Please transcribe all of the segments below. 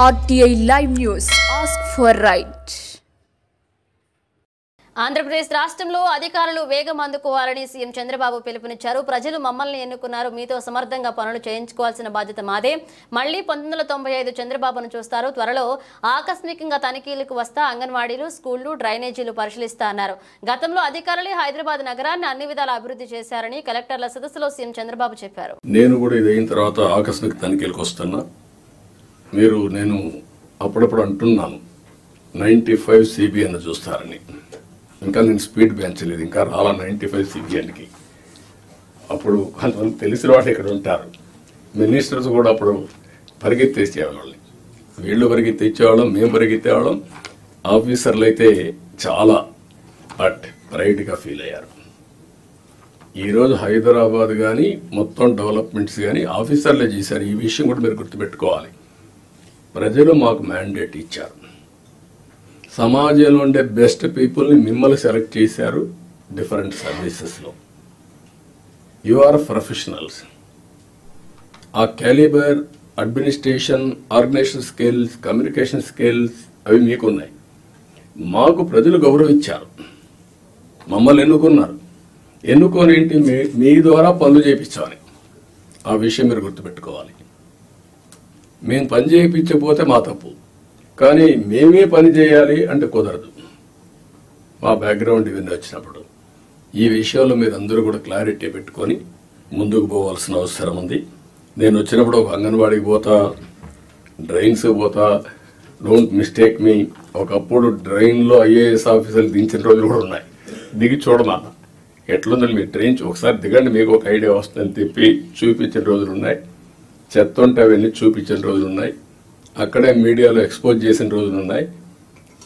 RTI Live News. Ask for right. Andhra Pradesh రాష్ట్రంలో అధికారులు వేగం అందుకోవాలని సీఎం చంద్రబాబు పిలుపునిచ్చారు. ప్రజలు మమ్మల్ని ఎన్నుకున్నారు, మీతో సమర్థంగా పనులు చేయించుకోవాల్సిన బాధ్యత మాదే. మళ్లీ 1995 చంద్రబాబును చూస్తారు. త్వరలో ఆకస్మికంగా తనిఖీలకు వస్తా, అంగన్వాడీలు, స్కూళ్లు, డ్రైనేజీలు పరిశీలిస్తా అన్నారు. గతంలో అధికారులే హైదరాబాద్ నగరాన్ని అన్ని విధాలా అభివృద్ధి చేశారని కలెక్టర్ల సదస్సులో సీఎం చంద్రబాబు చెప్పారు. నేను కూడా ఇదైన తర్వాత ఆకస్మిక తనిఖీలకు వస్తున్నా. నేను అప్పుడప్పుడు అంటున్నాను 95 CBN చూస్తారని. ఇంకా నేను స్పీడ్ పెంచలేదు, ఇంకా రాలా 95 CBNకి. అప్పుడు కొంతమంది తెలిసిన వాళ్ళు ఇక్కడ ఉంటారు. మినిస్టర్స్ కూడా అప్పుడు పరిగెత్తేసేవాళ్ళని, వీళ్ళు పరిగెత్తేసేవాళ్ళం, మేము పరిగెత్తేవాళ్ళం. ఆఫీసర్లు అయితే చాలా ప్రైడ్గా ఫీల్ అయ్యారు. ఈరోజు హైదరాబాద్ కానీ మొత్తం డెవలప్మెంట్స్ కానీ ఆఫీసర్లే చేశారు. ఈ విషయం కూడా మీరు గుర్తుపెట్టుకోవాలి. ప్రజలు మాకు మ్యాండేట్ ఇచ్చారు. సమాజంలో ఉండే బెస్ట్ పీపుల్ని మిమ్మల్ని సెలెక్ట్ చేశారు. డిఫరెంట్ సర్వీసెస్లో యు ఆర్ ప్రొఫెషనల్స్. ఆ calibre, administration, organisation skills, communication skills అవి మీకున్నాయి. మాకు ప్రజలు గౌరవించారు, మమ్మల్ని ఎన్నుకున్నారు. ఎన్నుకొని ఏంటి, మీ ద్వారా పనులు చేయించాలి. ఆ విషయం మీరు గుర్తుపెట్టుకోవాలి. మేము పని చేయించకపోతే మా తప్పు, కానీ మేమే పని చేయాలి అంటే కుదరదు. మా బ్యాక్గ్రౌండ్ ఇవన్నీ వచ్చినప్పుడు ఈ విషయంలో మీరు అందరూ కూడా క్లారిటీ పెట్టుకొని ముందుకు పోవాల్సిన అవసరం ఉంది. నేను వచ్చినప్పుడు ఒక అంగన్వాడికి పోతా, డ్రైన్స్కి పోతా. డోంట్ మిస్టేక్ మీ. ఒకప్పుడు డ్రైన్లో IAS ఆఫీసర్లు దించిన రోజులు కూడా ఉన్నాయి. దిగి చూడమా ఎట్లుందని మీ ట్రైన్ ఒకసారి దిగండి, మీకు ఒక ఐడియా వస్తుందని తిప్పి చూపించిన రోజులు ఉన్నాయి. చెత్త ఉంటే అవన్నీ చూపించిన రోజులు ఉన్నాయి. అక్కడే మీడియాలో ఎక్స్పోజ్ చేసిన రోజులు ఉన్నాయి.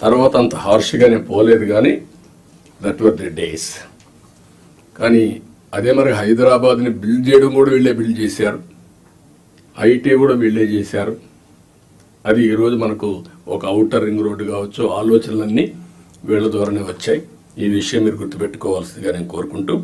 తర్వాత అంత హార్ష్గా నేను పోలేదు, కానీ దట్ వర్ ది డేస్. కానీ అదే మరి హైదరాబాద్ని బిల్డ్ చేయడం కూడా వీళ్ళే బిల్డ్ చేశారు. IT కూడా వీళ్ళే చేశారు. అది ఈరోజు మనకు ఒక ఔటర్ రింగ్ రోడ్డు కావచ్చు, ఆలోచనలన్నీ వీళ్ళ ద్వారానే వచ్చాయి. ఈ విషయం మీరు గుర్తుపెట్టుకోవాల్సిందిగా నేను కోరుకుంటూ